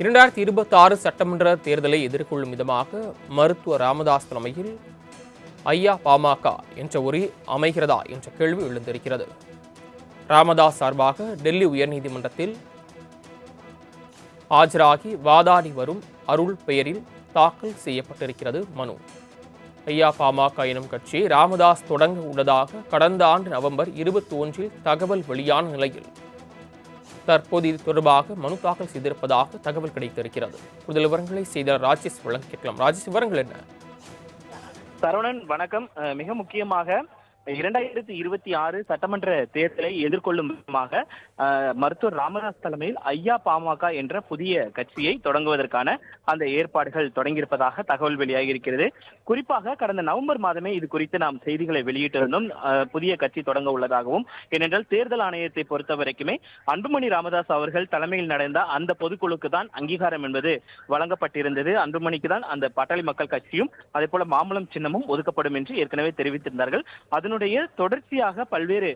2026 சட்டமன்ற தேர்தலை எதிர்கொள்ளும் விதமாக மருத்துவர் ராமதாஸ் தலைமையில் ஐயா பாமக என்ற ஒரு அமைகிறதா என்ற கேள்வி எழுந்திருக்கிறது. ராமதாஸ் சார்பாக டெல்லி உயர்நீதிமன்றத்தில் ஆஜராகி வாதாடி வரும் அருள் பெயரில் தாக்கல் செய்யப்பட்டிருக்கிறது மனு. ஐயா பாமக எனும் கட்சி ராமதாஸ் தொடங்க உள்ளதாக கடந்த ஆண்டு நவம்பர் 21 தகவல் வெளியான நிலையில் தற்போது இது தொடர்பாக மனு தாக்கல் செய்திருப்பதாக தகவல் கிடைத்திருக்கிறது. கூடுதல் விவரங்களை செய்தியாளர் ராஜேஷ் வழங்க கேட்கலாம். ராஜேஷ், விவரங்கள் என்ன? சரவணன், வணக்கம். மிக முக்கியமாக 2026 சட்டமன்ற தேர்தலை எதிர்கொள்ளும் விதமாக மருத்துவர் ராமதாஸ் தலைமையில் ஐயா பாமக என்ற புதிய கட்சியை தொடங்குவதற்கான அந்த ஏற்பாடுகள் தொடங்கியிருப்பதாக தகவல் வெளியாகி இருக்கிறது. குறிப்பாக கடந்த நவம்பர் மாதமே இது குறித்து நாம் செய்திகளை வெளியிட்டிருந்தோம். புதிய கட்சி தொடங்க உள்ளதாகவும், ஏனென்றால் தேர்தல் ஆணையத்தை பொறுத்த வரைக்குமே அன்புமணி ராமதாஸ் அவர்கள் தலைமையில் நடந்த அந்த பொதுக்குழுக்கு தான் அங்கீகாரம் என்பது வழங்கப்பட்டிருந்தது. அன்புமணிக்கு தான் அந்த பாட்டாளி மக்கள் கட்சியும் அதே போல மாம்பழம் சின்னமும் ஒதுக்கப்படும் என்று ஏற்கனவே தெரிவித்திருந்தார்கள். அதனுடைய தொடர்ச்சியாக பல்வேறு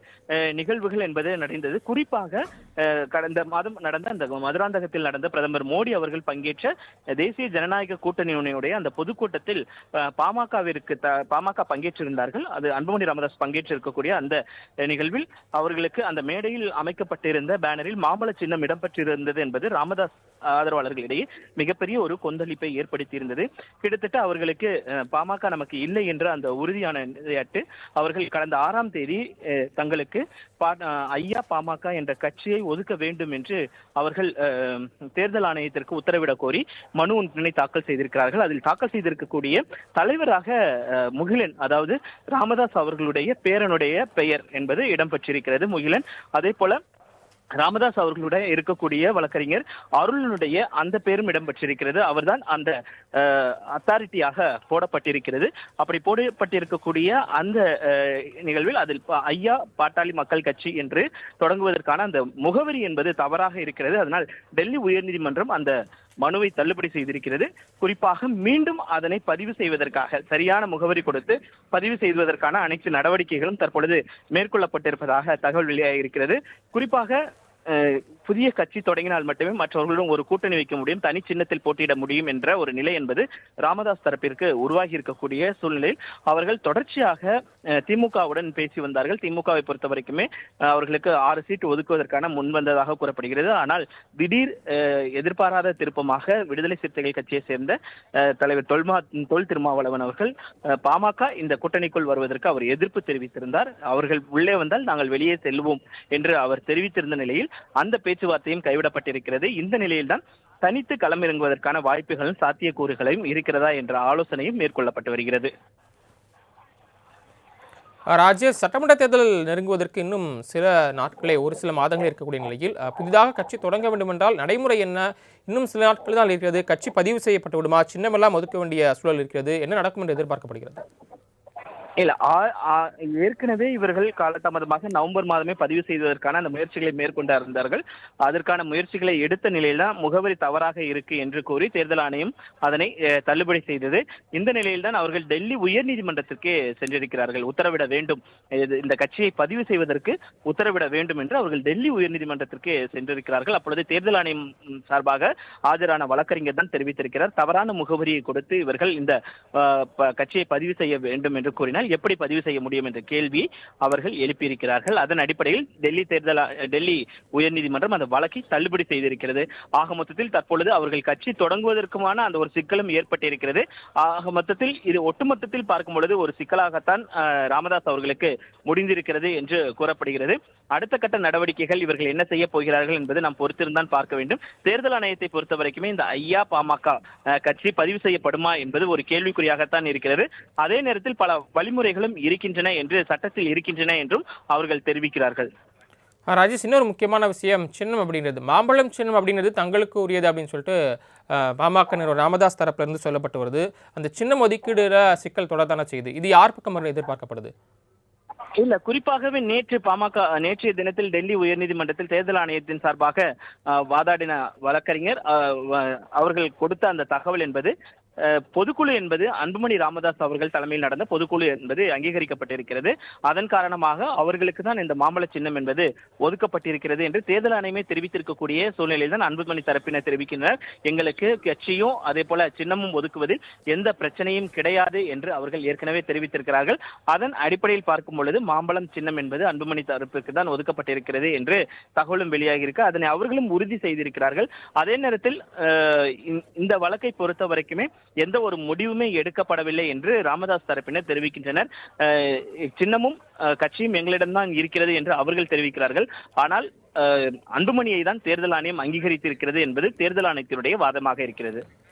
நிகழ்வுகள் என்பது நடந்தது. குறிப்பாக கடந்த மாதம் நடந்த அந்த மதுராந்தகத்தில் நடந்த பிரதமர் மோடி அவர்கள் பங்கேற்ற தேசிய ஜனநாயக கூட்டணியினுடைய அந்த பொதுக்கூட்டத்தில் பாமக பங்கேற்றிருந்தார்கள். அது அன்புமணி ராமதாஸ் பங்கேற்றிருக்கக்கூடிய அந்த நிகழ்வில் அவர்களுக்கு அந்த மேடையில் அமைக்கப்பட்டிருந்த பேனரில் மாம்பழ சின்னம் இடம்பெற்றிருந்தது என்பது ராமதாஸ் ஆதரவாளர்களிடையே மிகப்பெரிய ஒரு கொந்தளிப்பை ஏற்படுத்தியிருந்தது. கிட்டத்தட்ட அவர்களுக்கு பாமக நமக்கு இல்லை என்ற அந்த உறுதியான அவர்கள் கடந்த 6ஆம் தேதி தங்களுக்கு ஐயா பாமக என்ற கட்சியை ஒதுக்க வேண்டும் என்று அவர்கள் தேர்தல் ஆணையத்திற்கு உத்தரவிடக் கோரி மனு ஒன்றினை தாக்கல் செய்திருக்கிறார்கள். அதில் தாக்கல் செய்திருக்கக்கூடிய தலைவராக முகிலன், அதாவது ராமதாஸ் அவர்களுடைய பேரனுடைய பெயர் என்பது இடம்பெற்றிருக்கிறது, முகிலன். அதே போல ராமதாஸ் அவர்களுடைய இருக்கக்கூடிய வழக்கறிஞர் அருளனுடைய அந்த பேரும் இடம்பெற்றிருக்கிறது. அவர்தான் அந்த அத்தாரிட்டியாக போடப்பட்டிருக்கிறது. அப்படி போடப்பட்டிருக்கக்கூடிய அந்த நிகழ்வில் அதில் ஐயா பாட்டாளி மக்கள் கட்சி என்று தொடங்குவதற்கான அந்த முகவரி என்பது தவறாக இருக்கிறது. அதனால் டெல்லி உயர்நீதிமன்றம் அந்த மனுவை தள்ளுபடி செய்திருக்கிறது. குறிப்பாக மீண்டும் அதனை பதிவு செய்வதற்காக சரியான முகவரி கொடுத்து பதிவு செய்வதற்கான அனைத்து நடவடிக்கைகளும் தற்பொழுது மேற்கொள்ளப்பட்டிருப்பதாக தகவல் வெளியாகியிருக்கிறது. குறிப்பாக புதிய கட்சி தொடங்கினால் மட்டுமே மற்றவர்களுடன் ஒரு கூட்டணி வைக்க முடியும், தனி சின்னத்தில் போட்டியிட முடியும் என்ற ஒரு நிலை என்பது ராமதாஸ் தரப்பிற்கு உருவாகி இருக்கக்கூடிய சூழ்நிலையில் அவர்கள் தொடர்ச்சியாக திமுகவுடன் பேசி வந்தார்கள். திமுகவை பொறுத்த வரைக்குமே அவர்களுக்கு 6 சீட் ஒதுக்குவதற்கான முன்வந்ததாக கூறப்படுகிறது. ஆனால் திடீர் எதிர்பாராத திருப்பமாக விடுதலை சிறுத்தைகள் கட்சியை சேர்ந்த தலைவர் தொல் திருமாவளவன் அவர்கள் பாமக இந்த கூட்டணிக்குள் வருவதற்கு அவர் எதிர்ப்பு தெரிவித்திருந்தார். அவர்கள் உள்ளே வந்தால் நாங்கள் வெளியே செல்வோம் என்று அவர் தெரிவித்திருந்த நிலையில் அந்த பேச்சுவார்த்தையும் கைவிடப்பட்டிருக்கிறது. இந்த நிலையில்தான் தனித்து களமிறங்குவதற்கான வாய்ப்புகளும் சாத்தியக்கூறுகளையும் இருக்கிறதா என்ற ஆலோசனையும் மேற்கொள்ளப்பட்டு வருகிறது. ராஜேஷ், சட்டமன்ற தேர்தல் நெருங்குவதற்கு இன்னும் சில நாட்களே, ஒரு சில மாதங்களே இருக்கக்கூடிய நிலையில் புதிதாக கட்சி தொடங்க வேண்டும் என்றால் நடைமுறை என்ன? இன்னும் சில நாட்கள் தான் இருக்கிறது. கட்சி பதிவு செய்யப்பட்டு விடுமா? சின்னமெல்லாம் ஒதுக்க வேண்டிய சூழல் இருக்கிறது. என்ன நடக்கும் என்று எதிர்பார்க்கப்படுகிறது? இல்ல, ஏற்கனவே இவர்கள் காலதாமதமாக நவம்பர் மாதமே பதிவு செய்வதற்கான அந்த முயற்சிகளை மேற்கொண்டிருந்தார்கள். அதற்கான முயற்சிகளை எடுத்த நிலையில முகவரி தவறாக இருக்கு என்று கூறி தேர்தல் ஆணையம் அதனை தள்ளுபடி செய்தது. இந்த நிலையில்தான் அவர்கள் டெல்லி உயர்நீதிமன்றத்திற்கு சென்றிருக்கிறார்கள். உத்தரவிட வேண்டும், இந்த கட்சியை பதிவு செய்வதற்கு உத்தரவிட வேண்டும் என்று அவர்கள் டெல்லி உயர்நீதிமன்றத்திற்கு சென்றிருக்கிறார்கள். அப்பொழுது தேர்தல் ஆணையம் சார்பாக ஆஜரான வழக்கறிஞர் தான் தெரிவித்திருக்கிறார், தவறான முகவரியை கொடுத்து இவர்கள் இந்த கட்சியை பதிவு செய்ய வேண்டும் என்று கூறினார். எப்படி பதிவு செய்ய முடியும் என்ற கேள்வி அவர்கள் எழுப்பியிருக்கிறார்கள். அதன் அடிப்படையில் டெல்லி உயர்நீதிமன்றம் அந்த வழக்கை தள்ளுபடி செய்திருக்கிறது. ஆக மொத்தத்தில் தற்பொழுது அவர்கள் கட்சி தொடங்குவதற்குமான அந்த ஒரு சிக்கலும் ஏற்பட்டிருக்கிறது. ஆக மொத்தத்தில் இது ஒட்டுமொத்தத்தில் பார்க்கும் பொழுது ஒரு சிக்கலாகத்தான் ராமதாஸ் அவர்களுக்கு முடிந்திருக்கிறது என்று கூறப்படுகிறது. அடுத்த கட்ட நடவடிக்கைகள் இவர்கள் என்ன செய்ய போகிறார்கள் என்பது நாம் பொறுத்திருந்தான் பார்க்க வேண்டும். தேர்தல் ஆணையத்தை பொறுத்த வரைக்குமே இந்த ஐயா பாமக கட்சி பதிவு செய்யப்படுமா என்பது ஒரு கேள்விக்குறியாகத்தான் இருக்கிறது. அதே நேரத்தில் பல வழிமுறைகளும் இருக்கின்றன என்று, சட்டத்தில் இருக்கின்றன என்றும் அவர்கள் தெரிவிக்கிறார்கள். ராஜேஷ், இன்னொரு முக்கியமான விஷயம், சின்னம் அப்படிங்கிறது, மாம்பழம் சின்னம் அப்படிங்கிறது தங்களுக்கு உரியது அப்படின்னு சொல்லிட்டு பாமக நிறுவனர் ராமதாஸ் தரப்பிலிருந்து சொல்லப்பட்டு வருது. அந்த சின்னம் ஒதுக்கீடுல சிக்கல் தொடர்தான செய்து இது யார் பக்கம் எதிர்பார்க்கப்படுது? இல்ல, குறிப்பாகவே நேற்றைய தினத்தில் டெல்லி உயர்நீதிமன்றத்தில் தேர்தல் ஆணையத்தின் சார்பாக வாதாடின வழக்கறிஞர் அவர்கள் கொடுத்த அந்த தகவல் என்பது பொதுக்குழு என்பது அன்புமணி ராமதாஸ் அவர்கள் தலைமையில் நடந்த பொதுக்குழு என்பது அங்கீகரிக்கப்பட்டிருக்கிறது. அதன் காரணமாக அவர்களுக்கு தான் இந்த மாம்பழ சின்னம் என்பது ஒதுக்கப்பட்டிருக்கிறது என்று தேர்தல் ஆணையமே தெரிவித்திருக்கக்கூடிய சூழ்நிலையில் தான் அன்புமணி தரப்பினர் தெரிவிக்கின்றனர். எங்களுக்கு கட்சியும் அதே போல சின்னமும் ஒதுக்குவதில் எந்த பிரச்சனையும் கிடையாது என்று அவர்கள் ஏற்கனவே தெரிவித்திருக்கிறார்கள். அதன் அடிப்படையில் பார்க்கும் பொழுது மாம்பழம் சின்னம் என்பது அன்புமணி தரப்பிற்கு தான் ஒதுக்கப்பட்டிருக்கிறது என்று தகவலும் வெளியாகியிருக்கு. அதனை அவர்களும் உறுதி செய்திருக்கிறார்கள். அதே நேரத்தில் இந்த வழக்கை பொறுத்த வரைக்குமே எந்த ஒரு முடிவுமே எடுக்கப்படவில்லை என்று ராமதாஸ் தரப்பினர் தெரிவிக்கின்றனர். சின்னமும் கட்சியும் எங்களிடம்தான் இருக்கிறது என்று அவர்கள் தெரிவிக்கிறார்கள். ஆனால் அன்புமணியை தான் தேர்தல் ஆணையம் அங்கீகரித்திருக்கிறது என்பது தேர்தல் ஆணையத்தினுடைய வாதமாக இருக்கிறது.